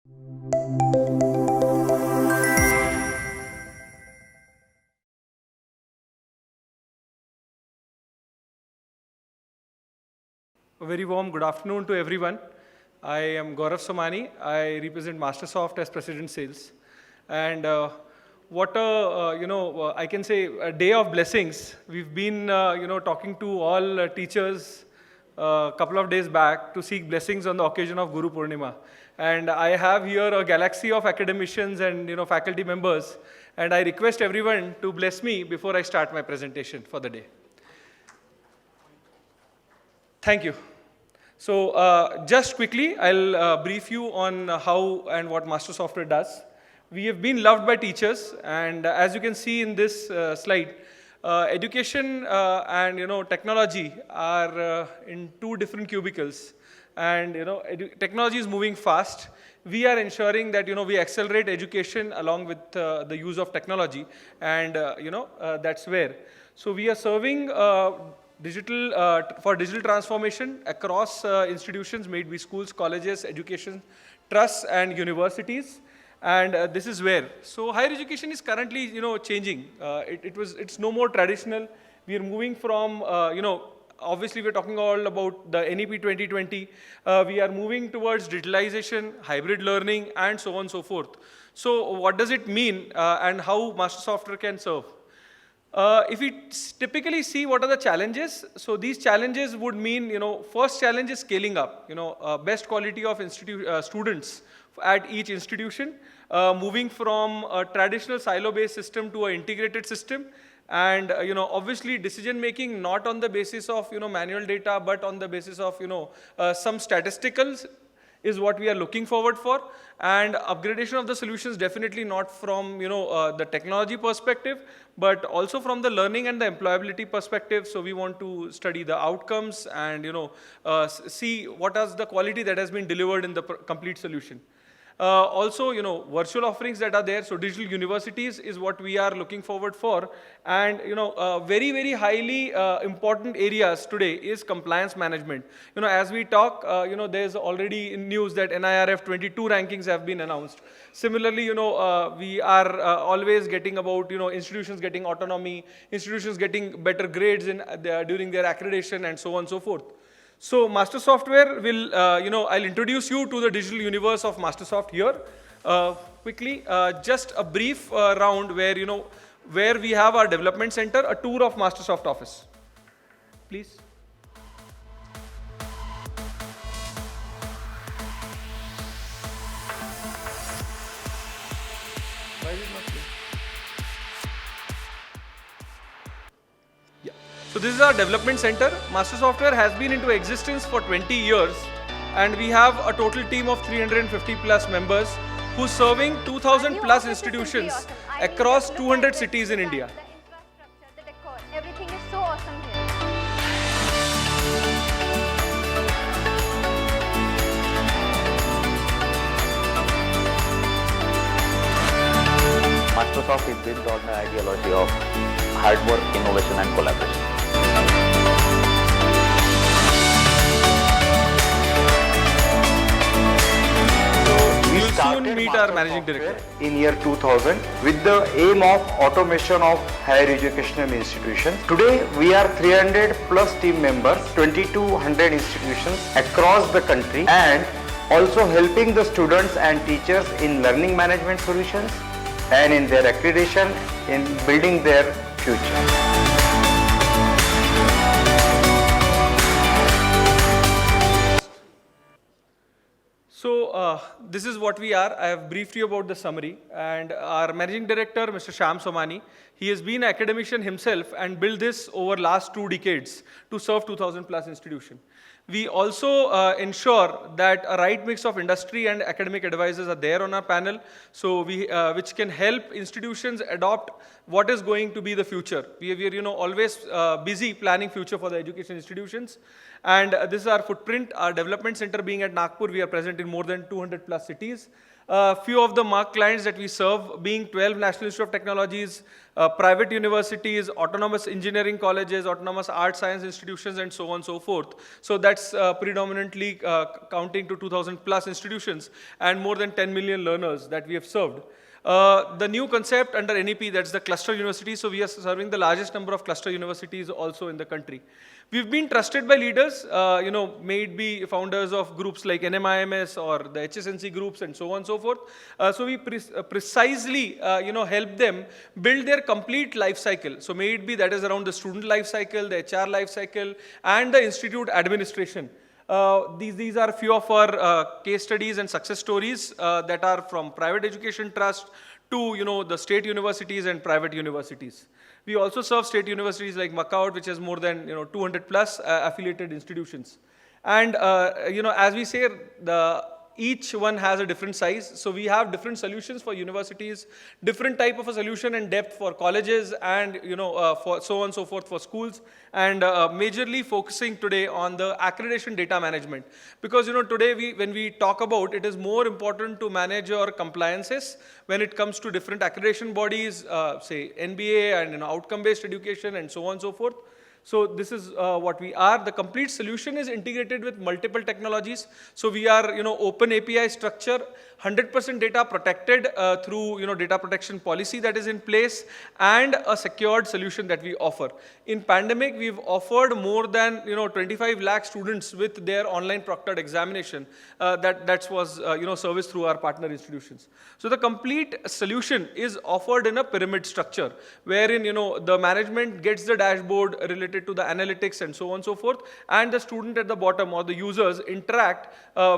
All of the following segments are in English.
A very warm good afternoon to everyone. I am Gaurav Somani. I represent Mastersoft as President Sales. And what a, I can say a day of blessings. We've been, talking to all teachers a couple of days back to seek blessings on the occasion of Guru Purnima. And I have here a galaxy of academicians and, faculty members. And I request everyone to bless me before I start my presentation for the day. Thank you. So just quickly, I'll brief you on how and what Master Software does. We have been loved by teachers, and as you can see in this slide, education and technology are in two different cubicles. And technology is moving fast. We are ensuring that we accelerate education along with the use of technology, and that's where. So we are serving for digital transformation across institutions, may it be schools, colleges, education trusts, and universities. And this is where. So higher education is currently, changing. It's no more traditional. We are moving from, obviously we're talking all about the NEP 2020. We are moving towards digitalization, hybrid learning, and so on and so forth. So what does it mean and how Master Software can serve? If we typically see what are the challenges, so these challenges would mean, first challenge is scaling up, best quality of students at each institution, moving from a traditional silo-based system to an integrated system, and obviously decision making not on the basis of manual data, but on the basis of some statisticals is what we are looking forward for, and upgradation of the solutions definitely not from the technology perspective, but also from the learning and the employability perspective. So we want to study the outcomes and see what is the quality that has been delivered in the complete solution. Also, virtual offerings that are there, so digital universities is what we are looking forward for. And, very, very highly important areas today is compliance management. As we talk, there's already news that NIRF 22 rankings have been announced. Similarly, we are always getting about, institutions getting autonomy, institutions getting better grades during their accreditation, and so on and so forth. So Master Software will, I'll introduce you to the digital universe of Mastersoft here. Quickly, just a brief round where, where we have our development center, a tour of Mastersoft office. Please. Why is it not clear? So this is our development center. Master Software has been into existence for 20 years, and we have a total team of 350 plus members who's serving 2,000 plus institutions across 200 cities in India. The decor, everything is so awesome here. Mastersoft is built on the ideology of hard work, innovation, and collaboration. We will soon meet our managing director. In year 2000 with the aim of automation of higher educational institutions. Today we are 300 plus team members, 2200 institutions across the country, and also helping the students and teachers in learning management solutions and in their accreditation in building their future. So this is what we are. I have briefed you about the summary, and our managing director, Mr. Gaurav Somani, he has been an academician himself and built this over last 2 decades to serve 2,000 plus institutions. We also ensure that a right mix of industry and academic advisors are there on our panel, so which can help institutions adopt what is going to be the future. We are always busy planning future for the education institutions. And this is our footprint, our development center being at Nagpur. We are present in more than 200 plus cities. Few of the mark clients that we serve being 12 National Institute of Technologies, private universities, autonomous engineering colleges, autonomous art science institutions, and so on and so forth. So that's predominantly counting to 2,000 plus institutions and more than 10 million learners that we have served. The new concept under NEP, that's the cluster university. So we are serving the largest number of cluster universities also in the country. We've been trusted by leaders, may it be founders of groups like NMIMS or the HSNC groups and so on and so forth. So we precisely, help them build their complete life cycle. So may it be that is around the student life cycle, the HR life cycle, and the institute administration. These are few of our case studies and success stories that are from private education trust to the state universities and private universities. We also serve state universities like Macau, which has more than 200 plus affiliated institutions. And as we say, each one has a different size. So we have different solutions for universities, different type of a solution and depth for colleges, and for so on and so forth for schools, and majorly focusing today on the accreditation data management. Because today when we talk about it, is more important to manage your compliances when it comes to different accreditation bodies, say NBA and outcome-based education and so on and so forth. So this is what we are. The complete solution is integrated with multiple technologies. So we are, open API structure, 100% data protected through, data protection policy that is in place, and a secured solution that we offer. In pandemic, we've offered more than, 25 lakh students with their online proctored examination. That was, serviced through our partner institutions. So the complete solution is offered in a pyramid structure, wherein, the management gets the dashboard related to the analytics and so on and so forth, and the student at the bottom or the users interact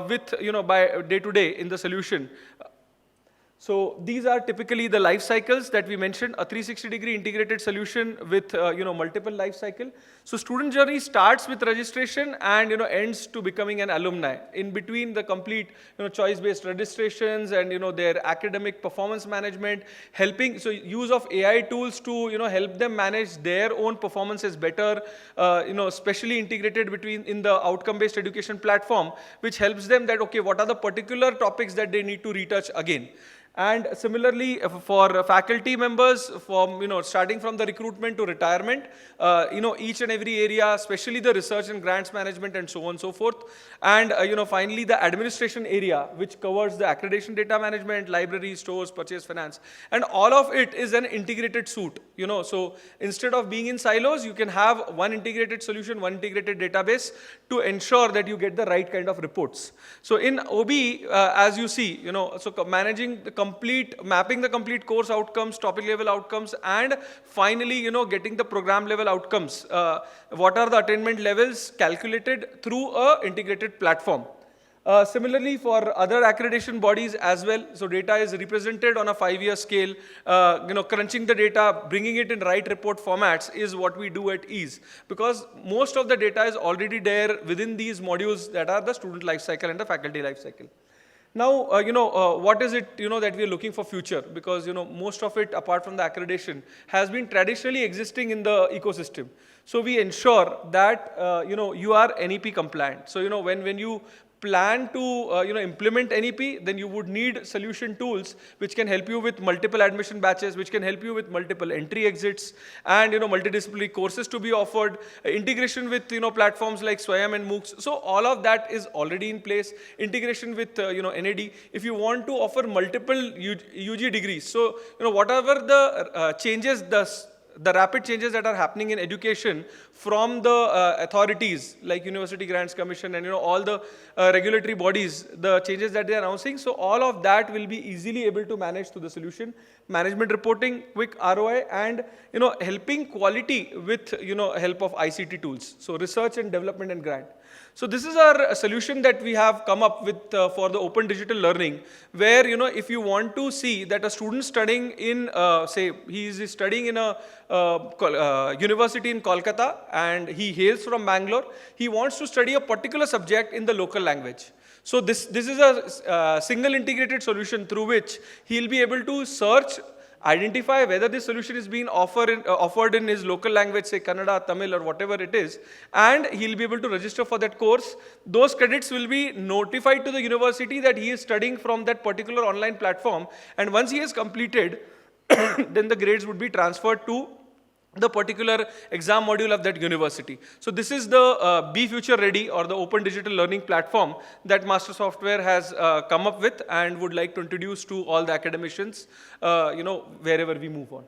with, by day to day in the solution. So these are typically the life cycles that we mentioned, a 360-degree integrated solution with multiple life cycle. So student journey starts with registration and ends to becoming an alumni. In between the complete choice-based registrations and their academic performance management, helping use of AI tools to help them manage their own performances better, especially integrated in the outcome-based education platform, which helps them that what are the particular topics that they need to retouch again. And similarly, for faculty members, starting from the recruitment to retirement, each and every area, especially the research and grants management and so on and so forth. And, finally, the administration area, which covers the accreditation data management, library, stores, purchase finance. And all of it is an integrated suite. So instead of being in silos, you can have one integrated solution, one integrated database to ensure that you get the right kind of reports. So in OB, as you see, so managing the mapping the complete course outcomes, topic level outcomes, and finally, getting the program level outcomes. What are the attainment levels calculated through a integrated platform. Similarly, for other accreditation bodies as well, so data is represented on a 5-year scale. Crunching the data, bringing it in right report formats is what we do at EASE, because most of the data is already there within these modules that are the student life cycle and the faculty life cycle. Now, what is it, that we are looking for future? Because, most of it, apart from the accreditation, has been traditionally existing in the ecosystem. So we ensure that, you are NEP compliant. So, when you plan to implement NEP, then you would need solution tools which can help you with multiple admission batches, which can help you with multiple entry exits, and multidisciplinary courses to be offered, integration with platforms like Swayam and MOOCs. So all of that is already in place. Integration with NAD. If you want to offer multiple UG degrees, so whatever the changes, the rapid changes that are happening in education from the authorities like University Grants Commission and all the regulatory bodies, the changes that they are announcing, so all of that will be easily able to manage through the solution. Management reporting, quick ROI, and helping quality with help of ICT tools. So research and development and grant. So this is our solution that we have come up with for the open digital learning, where if you want to see that a student studying in, say he is studying in a university in Kolkata and he hails from Bangalore, he wants to study a particular subject in the local language. So this is a single integrated solution through which he'll be able to search identify whether this solution is being offered in his local language, say Kannada, Tamil, or whatever it is, and he'll be able to register for that course. Those credits will be notified to the university that he is studying from that particular online platform, and once he has completed, then the grades would be transferred to the particular exam module of that university. So this is the Be Future Ready, or the open digital learning platform that Master Software has come up with and would like to introduce to all the academicians, wherever we move on.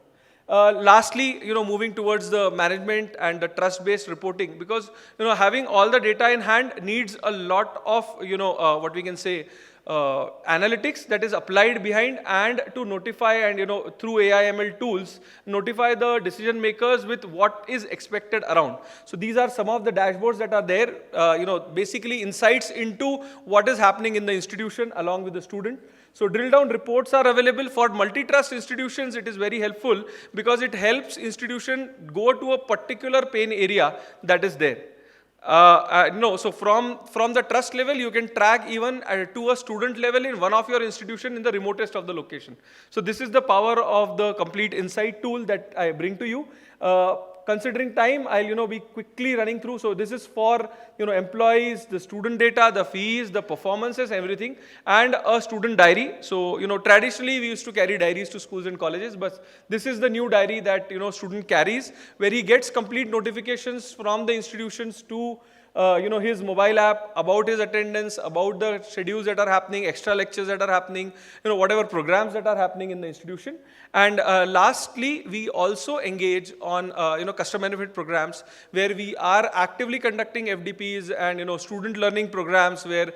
Lastly, moving towards the management and the trust-based reporting, because having all the data in hand needs a lot of what we can say analytics that is applied behind, and to notify and through AI/ML tools notify the decision makers with what is expected around. So these are some of the dashboards that are there, basically insights into what is happening in the institution along with the student. So drill down reports are available for multi-trust institutions. It is very helpful because it helps institution go to a particular pain area that is there. So from the trust level, you can track even to a student level in one of your institution in the remotest of the location. So this is the power of the complete insight tool that I bring to you. Considering time, I'll be quickly running through. So this is for employees, the student data, the fees, the performances, everything, and a student diary. So traditionally we used to carry diaries to schools and colleges, but this is the new diary that student carries, where he gets complete notifications from the institutions to his mobile app about his attendance, about the schedules that are happening, extra lectures that are happening, whatever programs that are happening in the institution. And lastly, we also engage on customer benefit programs, where we are actively conducting FDPs and student learning programs, where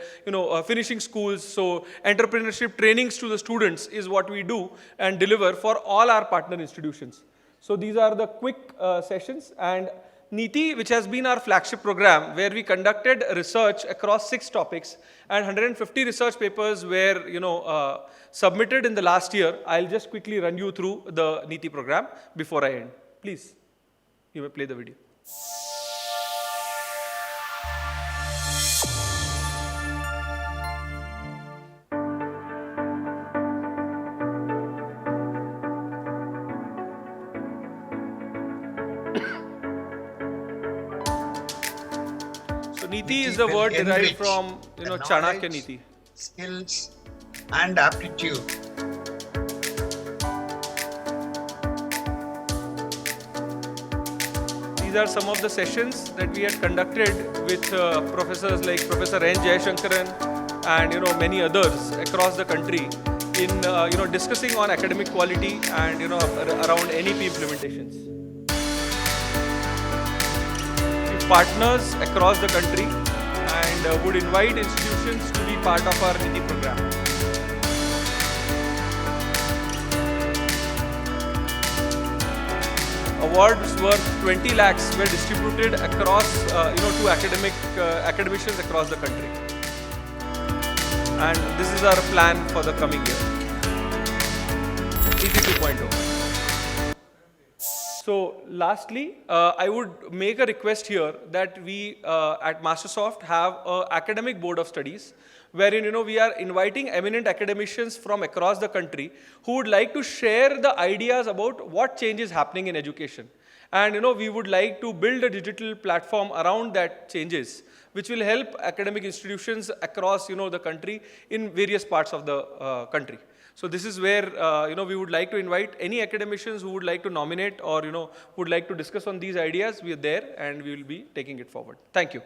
finishing schools. So entrepreneurship trainings to the students is what we do and deliver for all our partner institutions. So these are the quick sessions. And Neeti, which has been our flagship program, where we conducted research across 6 topics, and 150 research papers were submitted in the last year. I'll just quickly run you through the Neeti program before I end. Please, you may play the video. Neeti is the word derived from Chanakya Neeti. Skills and aptitude. These are some of the sessions that we had conducted with professors like Professor N. Jayashankaran and many others across the country in discussing on academic quality and around NEP implementations. Partners across the country and would invite institutions to be part of our Neeti program. Awards worth 20 lakhs were distributed across to academicians across the country. And this is our plan for the coming year. Neeti 2.0. So lastly, I would make a request here that we at Mastersoft have an academic board of studies, wherein we are inviting eminent academicians from across the country who would like to share the ideas about what change is happening in education. And we would like to build a digital platform around that changes, which will help academic institutions across the country in various parts of the country. So this is where we would like to invite any academicians who would like to nominate or would like to discuss on these ideas. We are there and we will be taking it forward. Thank you.